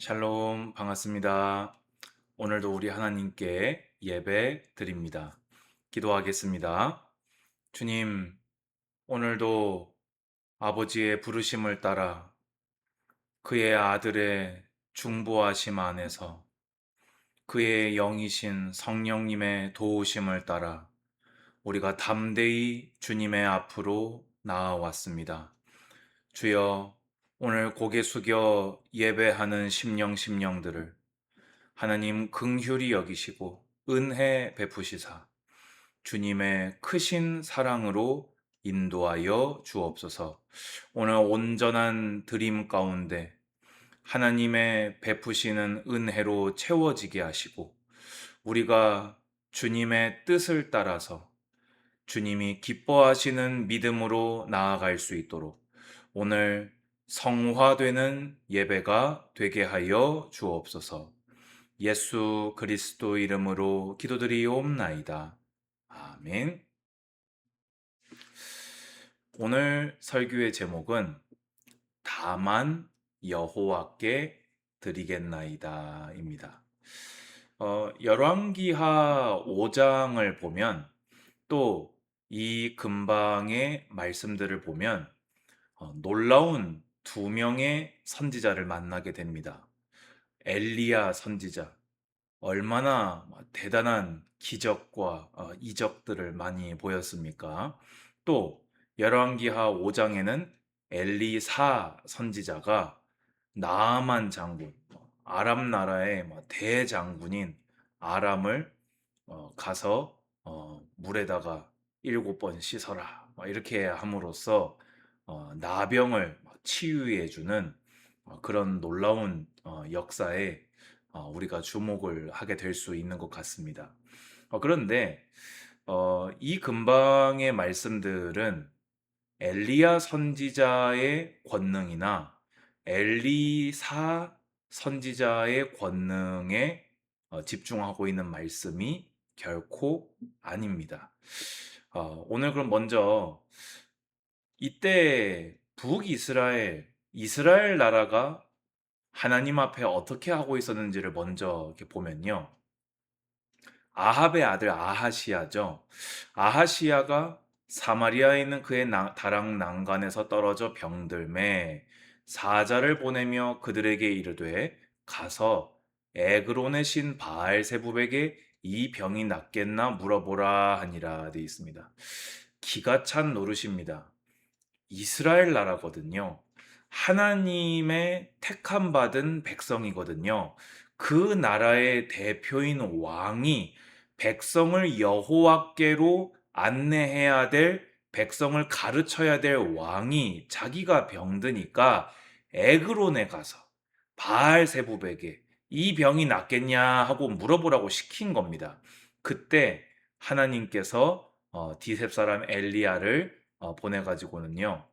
샬롬, 반갑습니다. 오늘도 우리 하나님께 예배 드립니다. 기도하겠습니다. 주님, 오늘도 아버지의 부르심을 따라 그의 아들의 중보하심 안에서 그의 영이신 성령님의 도우심을 따라 우리가 담대히 주님의 앞으로 나아왔습니다. 주여, 오늘 고개 숙여 예배하는 심령들을 하나님 긍휼히 여기시고 은혜 베푸시사 주님의 크신 사랑으로 인도하여 주옵소서. 오늘 온전한 드림 가운데 하나님의 베푸시는 은혜로 채워지게 하시고 우리가 주님의 뜻을 따라서 주님이 기뻐하시는 믿음으로 나아갈 수 있도록 오늘 성화되는 예배가 되게 하여 주옵소서. 예수 그리스도 이름으로 기도드리옵나이다. 아멘. 오늘 설교의 제목은 다만 여호와께 드리겠나이다입니다. 열왕기하 5장을 보면 또 이 근방의 말씀들을 보면 놀라운 두 명의 선지자를 만나게 됩니다. 엘리야 선지자, 얼마나 대단한 기적과 이적들을 많이 보였습니까? 또 열왕기하 5장에는 엘리사 선지자가 나아만 장군, 아람 나라의 대장군인 아람을 가서 물에다가 7번 씻어라 이렇게 함으로써 나병을 치유해 주는 그런 놀라운 역사에 우리가 주목을 하게 될 수 있는 것 같습니다. 그런데 이 근방의 말씀들은 엘리야 선지자의 권능이나 엘리사 선지자의 권능에 집중하고 있는 말씀이 결코 아닙니다. 오늘 그럼 먼저 이때 이스라엘 나라가 하나님 앞에 어떻게 하고 있었는지를 먼저 이렇게 보면요. 아합의 아들 아하시야죠. 아하시야가 사마리아에 있는 그의 다락 난간에서 떨어져 병들매 사자를 보내며 그들에게 이르되 가서 에그론의 신 바알세붑에게 이 병이 낫겠나 물어보라 하니라 되어 있습니다. 기가 찬 노릇입니다. 이스라엘 나라거든요. 하나님의 택함 받은 백성이거든요. 그 나라의 대표인 왕이 백성을 여호와께로 안내해야 될, 백성을 가르쳐야 될 왕이 자기가 병드니까 에그론에 가서 바알세붑에게 이 병이 낫겠냐 하고 물어보라고 시킨 겁니다. 그때 하나님께서 디셉 사람 엘리야를 보내가지고는요,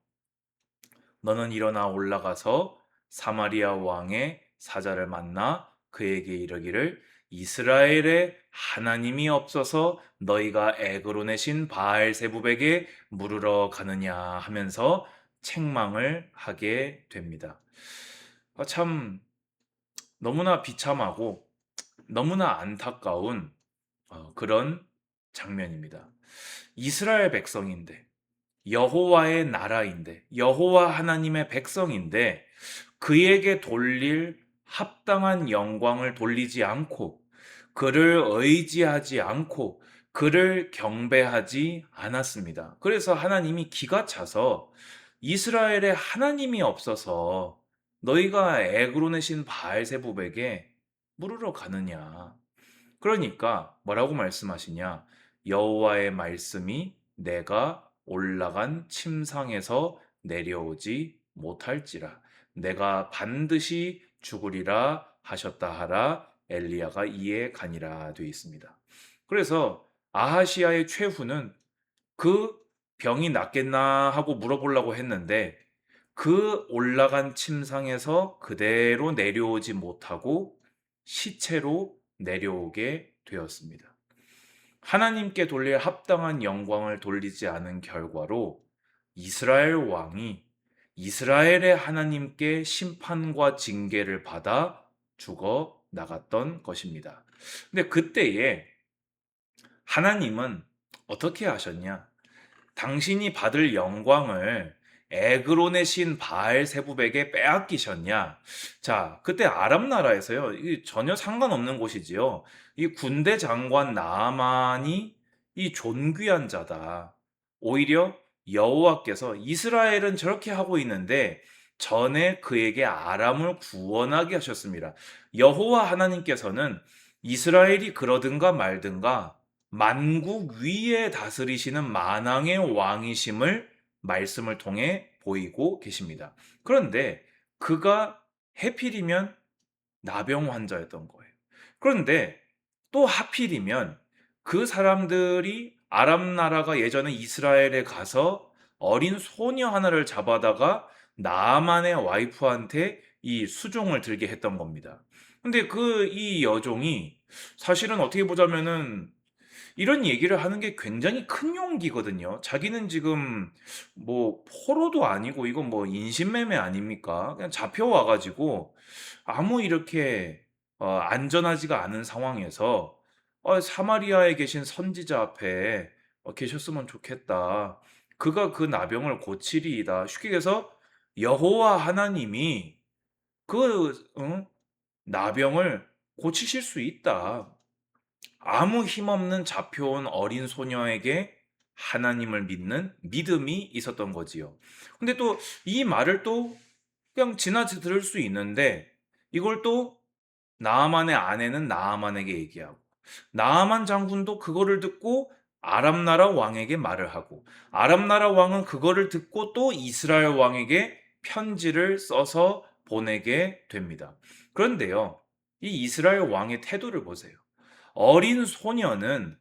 너는 일어나 올라가서 사마리아 왕의 사자를 만나 그에게 이르기를 이스라엘에 하나님이 없어서 너희가 에그론의 신 바알세붑에게 물으러 가느냐 하면서 책망을 하게 됩니다. 참 너무나 비참하고 너무나 안타까운 그런 장면입니다. 이스라엘 백성인데, 여호와의 나라인데, 여호와 하나님의 백성인데 그에게 돌릴 합당한 영광을 돌리지 않고 그를 의지하지 않고 그를 경배하지 않았습니다. 그래서 하나님이 기가 차서 이스라엘에 하나님이 없어서 너희가 에그론의 신 바알세붑에게 물으러 가느냐. 그러니까 뭐라고 말씀하시냐? 여호와의 말씀이 내가 올라간 침상에서 내려오지 못할지라 내가 반드시 죽으리라 하셨다 하라 엘리야가 이에 가니라 되어 있습니다. 그래서 아하시아의 최후는 그 병이 낫겠나 하고 물어보려고 했는데 그 올라간 침상에서 그대로 내려오지 못하고 시체로 내려오게 되었습니다. 하나님께 돌릴 합당한 영광을 돌리지 않은 결과로 이스라엘 왕이 이스라엘의 하나님께 심판과 징계를 받아 죽어 나갔던 것입니다. 근데 그때에 하나님은 어떻게 하셨냐? 당신이 받을 영광을 에그론의 신 바알세붑에게 빼앗기셨냐? 자, 그때 아람 나라에서요. 이 전혀 상관없는 곳이지요. 이 군대 장관 나아만이 이 존귀한 자다. 오히려 여호와께서 이스라엘은 저렇게 하고 있는데 전에 그에게 아람을 구원하게 하셨습니다. 여호와 하나님께서는 이스라엘이 그러든가 말든가 만국 위에 다스리시는 만왕의 왕이심을 말씀을 통해 보이고 계십니다. 그런데 그가 해필이면 나병 환자였던 거예요. 그런데 또 하필이면 그 사람들이 아람 나라가 예전에 이스라엘에 가서 어린 소녀 하나를 잡아다가 나아만의 와이프한테 이 수종을 들게 했던 겁니다. 근데 이 여종이 사실은 어떻게 보자면은 이런 얘기를 하는 게 굉장히 큰 용기거든요. 자기는 지금 뭐 포로도 아니고 이건 뭐 인신매매 아닙니까? 그냥 잡혀와 가지고 아무 이렇게 안전하지가 않은 상황에서 사마리아에 계신 선지자 앞에 계셨으면 좋겠다. 그가 그 나병을 고치리이다. 쉽게 얘기해서 여호와 하나님이 나병을 고치실 수 있다. 아무 힘없는 잡혀온 어린 소녀에게 하나님을 믿는 믿음이 있었던 거지요. 근데 또 이 말을 또 그냥 지나쳐 들을 수 있는데 이걸 또 나아만의 아내는 나아만에게 얘기하고 나아만 장군도 그거를 듣고 아람 나라 왕에게 말을 하고 아람 나라 왕은 그거를 듣고 또 이스라엘 왕에게 편지를 써서 보내게 됩니다. 그런데요, 이 이스라엘 왕의 태도를 보세요. 어린 소녀는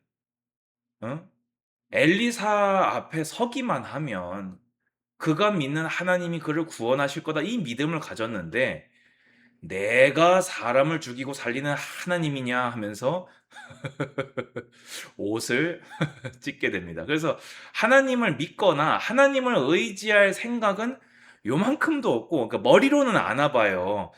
어? 엘리사 앞에 서기만 하면 그가 믿는 하나님이 그를 구원하실 거다 이 믿음을 가졌는데 내가 사람을 죽이고 살리는 하나님이냐 하면서 옷을 찢게 됩니다. 그래서 하나님을 믿거나 하나님을 의지할 생각은 요만큼도 없고, 그러니까 머리로는 아나 봐요.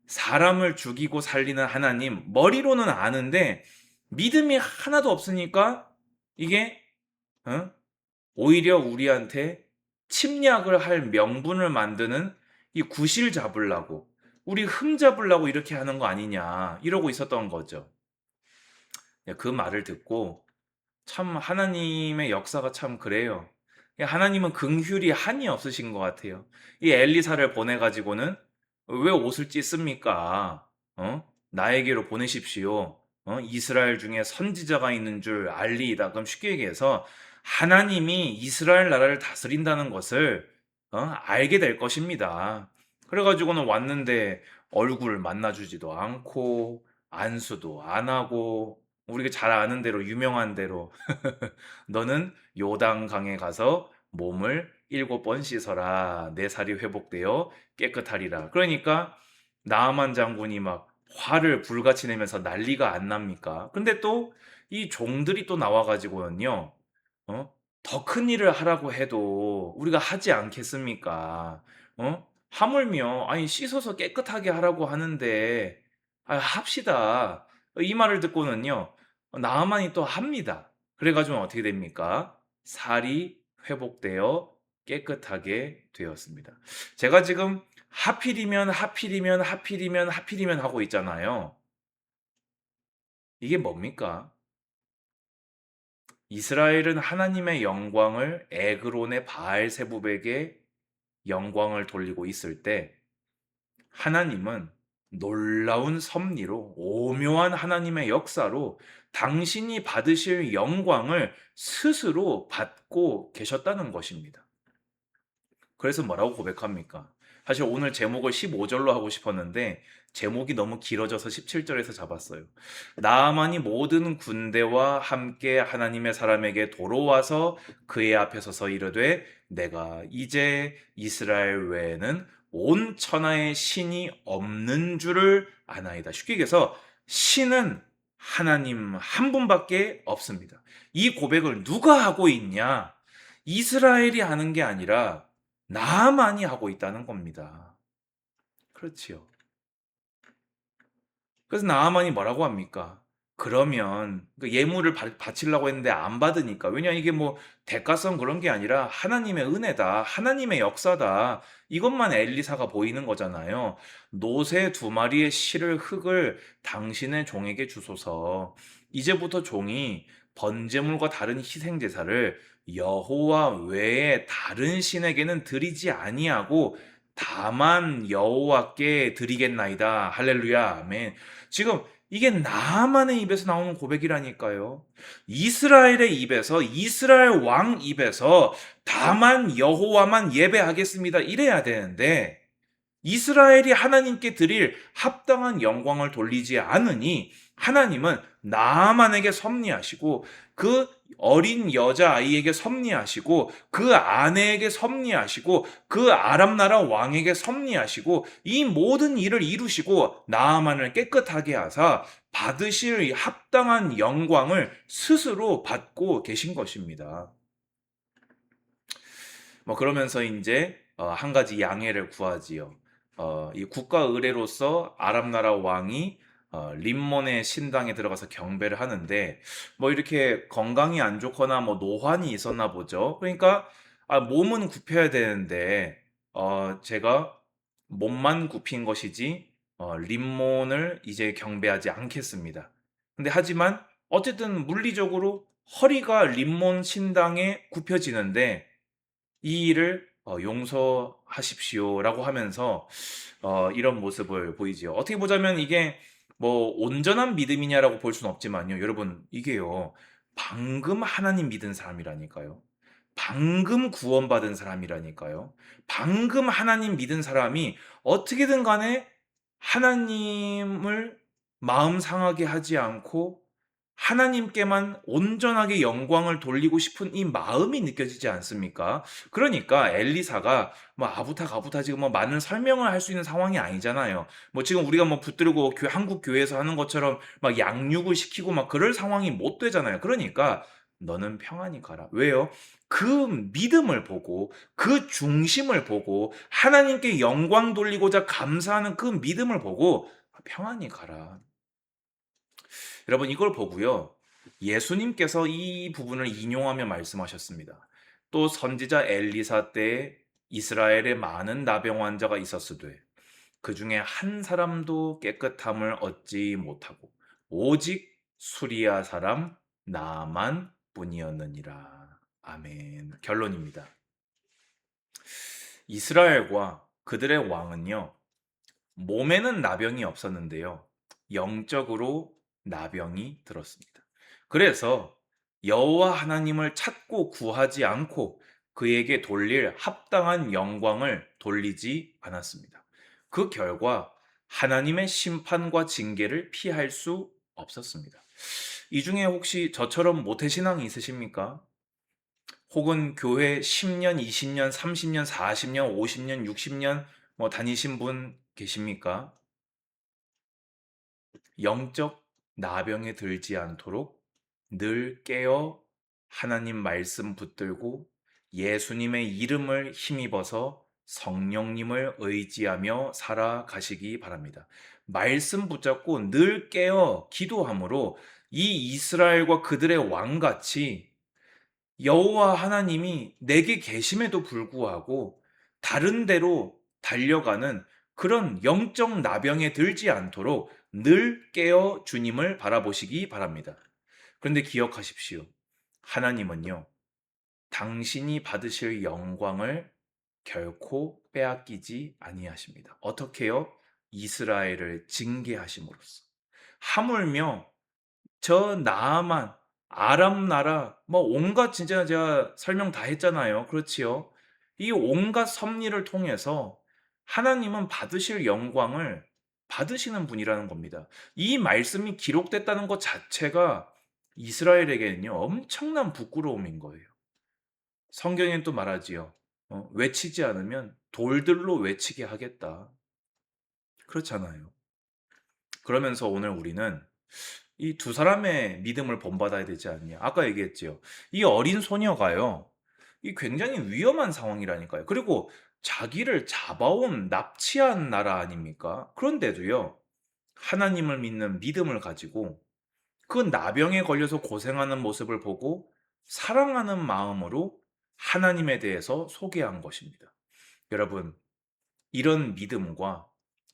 사람을 죽이고 살리는 하나님, 머리로는 아는데 믿음이 하나도 없으니까 이게 어? 오히려 우리한테 침략을 할 명분을 만드는 이 구실 잡으려고 우리 흠 잡으려고 이렇게 하는 거 아니냐 이러고 있었던 거죠. 그 말을 듣고 참 하나님의 역사가 참 그래요. 하나님은 긍휼이 한이 없으신 것 같아요. 이 엘리사를 보내가지고는 왜 옷을 찢습니까? 나에게로 보내십시오. 이스라엘 중에 선지자가 있는 줄 알리이다. 그럼 쉽게 얘기해서 하나님이 이스라엘 나라를 다스린다는 것을 알게 될 것입니다. 그래가지고는 왔는데 얼굴을 만나주지도 않고 안수도 안 하고 우리가 잘 아는 대로 유명한 대로 너는 요단강에 가서 몸을 7번 씻어라. 내 살이 회복되어 깨끗하리라. 그러니까 나아만 장군이 막 화를 불같이 내면서 난리가 안 납니까? 근데 또 이 종들이 또 나와가지고는요, 더 큰 일을 하라고 해도 우리가 하지 않겠습니까? 하물며, 아니, 씻어서 깨끗하게 하라고 하는데, 합시다. 이 말을 듣고는요, 나아만이 또 합니다. 그래가지고 어떻게 됩니까? 살이 회복되어 깨끗하게 되었습니다. 제가 지금 하필이면 하필이면 하필이면 하필이면 하고 있잖아요. 이게 뭡니까? 이스라엘은 하나님의 영광을 에그론의 바알세붑에게 영광을 돌리고 있을 때 하나님은 놀라운 섭리로 오묘한 하나님의 역사로 당신이 받으실 영광을 스스로 받고 계셨다는 것입니다. 그래서 뭐라고 고백합니까? 사실 오늘 제목을 15절로 하고 싶었는데 제목이 너무 길어져서 17절에서 잡았어요. 나아만이 모든 군대와 함께 하나님의 사람에게 도로와서 그의 앞에 서서 이르되 내가 이제 이스라엘 외에는 온 천하에 신이 없는 줄을 아나이다. 쉽게 얘기해서 신은 하나님 한 분밖에 없습니다. 이 고백을 누가 하고 있냐? 이스라엘이 하는 게 아니라 나만이 하고 있다는 겁니다. 그렇지요. 그래서 나아만이 뭐라고 합니까? 그러면 그 예물을 바치려고 했는데 안 받으니까. 왜냐 이게 뭐 대가성 그런 게 아니라 하나님의 은혜다. 하나님의 역사다. 이것만 엘리사가 보이는 거잖아요. 노새 두 마리의 실을 흙을 당신의 종에게 주소서. 이제부터 종이 번제물과 다른 희생 제사를 여호와 외에 다른 신에게는 드리지 아니하고 다만 여호와께 드리겠나이다. 할렐루야. 아멘. 지금 이게 나만의 입에서 나오는 고백이라니까요. 이스라엘의 입에서, 이스라엘 왕 입에서 다만 여호와만 예배하겠습니다. 이래야 되는데 이스라엘이 하나님께 드릴 합당한 영광을 돌리지 않으니 하나님은 나아만에게 섭리하시고 그 어린 여자아이에게 섭리하시고 그 아내에게 섭리하시고 그 아람 나라 왕에게 섭리하시고 이 모든 일을 이루시고 나아만을 깨끗하게 하사 받으실 합당한 영광을 스스로 받고 계신 것입니다. 뭐 그러면서 이제 한 가지 양해를 구하지요. 이 국가 의례로서 아람 나라 왕이 림몬의 신당에 들어가서 경배를 하는데 뭐 이렇게 건강이 안 좋거나 뭐 노환이 있었나 보죠. 그러니까 몸은 굽혀야 되는데 제가 몸만 굽힌 것이지 림몬을 이제 경배하지 않겠습니다. 근데 하지만 어쨌든 물리적으로 허리가 림몬 신당에 굽혀지는데 이 일을 용서하십시오라고 하면서 이런 모습을 보이지요. 어떻게 보자면 이게 뭐 온전한 믿음이냐라고 볼 수는 없지만요. 여러분, 이게요. 방금 하나님 믿은 사람이라니까요. 방금 구원받은 사람이라니까요. 방금 하나님 믿은 사람이 어떻게든 간에 하나님을 마음 상하게 하지 않고 하나님께만 온전하게 영광을 돌리고 싶은 이 마음이 느껴지지 않습니까? 그러니까 엘리사가 뭐 아부타가부타 지금 뭐 많은 설명을 할 수 있는 상황이 아니잖아요. 뭐 지금 우리가 뭐 붙들고 한국 교회에서 하는 것처럼 막 양육을 시키고 막 그럴 상황이 못 되잖아요. 그러니까 너는 평안히 가라. 왜요? 그 믿음을 보고 그 중심을 보고 하나님께 영광 돌리고자 감사하는 그 믿음을 보고 평안히 가라. 여러분 이걸 보고요. 예수님께서 이 부분을 인용하며 말씀하셨습니다. 또 선지자 엘리사 때에 이스라엘에 많은 나병 환자가 있었으되 그 중에 한 사람도 깨끗함을 얻지 못하고 오직 수리아 사람 나만 뿐이었느니라. 아멘. 결론입니다. 이스라엘과 그들의 왕은요. 몸에는 나병이 없었는데요. 영적으로 나병이 들었습니다. 그래서 여호와 하나님을 찾고 구하지 않고 그에게 돌릴 합당한 영광을 돌리지 않았습니다. 그 결과 하나님의 심판과 징계를 피할 수 없었습니다. 이 중에 혹시 저처럼 모태신앙이 있으십니까? 혹은 교회 10년, 20년, 30년, 40년, 50년, 60년 뭐 다니신 분 계십니까? 영적 나병에 들지 않도록 늘 깨어 하나님 말씀 붙들고 예수님의 이름을 힘입어서 성령님을 의지하며 살아가시기 바랍니다. 말씀 붙잡고 늘 깨어 기도함으로 이 이스라엘과 그들의 왕같이 여호와 하나님이 내게 계심에도 불구하고 다른 데로 달려가는 그런 영적 나병에 들지 않도록 늘 깨어 주님을 바라보시기 바랍니다. 그런데 기억하십시오. 하나님은요, 당신이 받으실 영광을 결코 빼앗기지 아니하십니다. 어떻게요? 이스라엘을 징계하심으로써. 하물며 저 나아만 아람 나라 뭐 온갖 진짜 제가 설명 다 했잖아요. 그렇지요? 이 온갖 섭리를 통해서 하나님은 받으실 영광을 받으시는 분이라는 겁니다. 이 말씀이 기록됐다는 것 자체가 이스라엘에게는요 엄청난 부끄러움인 거예요. 성경엔 또 말하지요. 외치지 않으면 돌들로 외치게 하겠다. 그렇잖아요. 그러면서 오늘 우리는 이 두 사람의 믿음을 본받아야 되지 않냐. 아까 얘기했지요. 이 어린 소녀가요. 이 굉장히 위험한 상황이라니까요. 그리고 자기를 잡아온 납치한 나라 아닙니까? 그런데도요. 하나님을 믿는 믿음을 가지고 그 나병에 걸려서 고생하는 모습을 보고 사랑하는 마음으로 하나님에 대해서 소개한 것입니다. 여러분, 이런 믿음과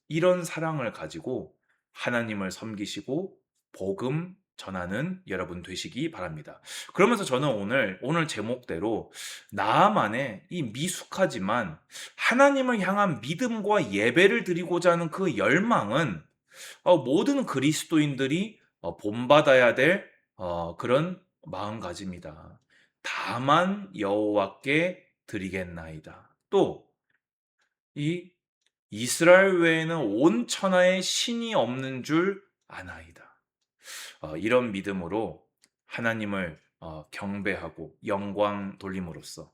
이런 사랑을 가지고 하나님을 섬기시고 복음 전하는 여러분 되시기 바랍니다. 그러면서 저는 오늘 제목대로 나만의 이 미숙하지만 하나님을 향한 믿음과 예배를 드리고자 하는 그 열망은 모든 그리스도인들이 본받아야 될 그런 마음가짐이다. 다만 여호와께 드리겠나이다. 또 이 이스라엘 외에는 온 천하에 신이 없는 줄 아나이다. 이런 믿음으로 하나님을 경배하고 영광 돌림으로써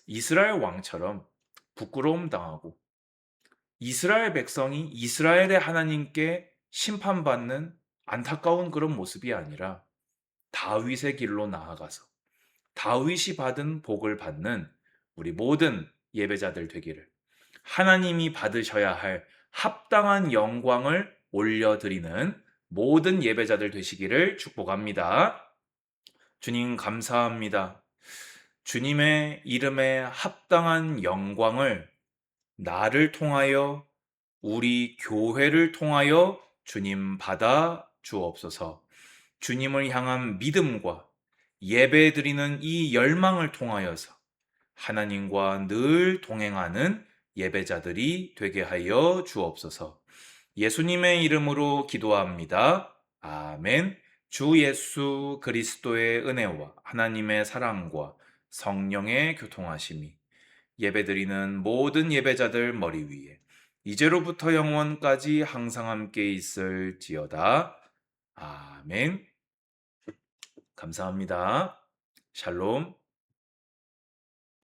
이스라엘 왕처럼 부끄러움 당하고 이스라엘 백성이 이스라엘의 하나님께 심판받는 안타까운 그런 모습이 아니라 다윗의 길로 나아가서 다윗이 받은 복을 받는 우리 모든 예배자들 되기를, 하나님이 받으셔야 할 합당한 영광을 올려드리는 모든 예배자들 되시기를 축복합니다. 주님 감사합니다. 주님의 이름에 합당한 영광을 나를 통하여 우리 교회를 통하여 주님 받아 주옵소서. 주님을 향한 믿음과 예배드리는 이 열망을 통하여서 하나님과 늘 동행하는 예배자들이 되게 하여 주옵소서. 예수님의 이름으로 기도합니다. 아멘. 주 예수 그리스도의 은혜와 하나님의 사랑과 성령의 교통하심이 예배드리는 모든 예배자들 머리 위에 이제로부터 영원까지 항상 함께 있을지어다. 아멘. 감사합니다. 샬롬.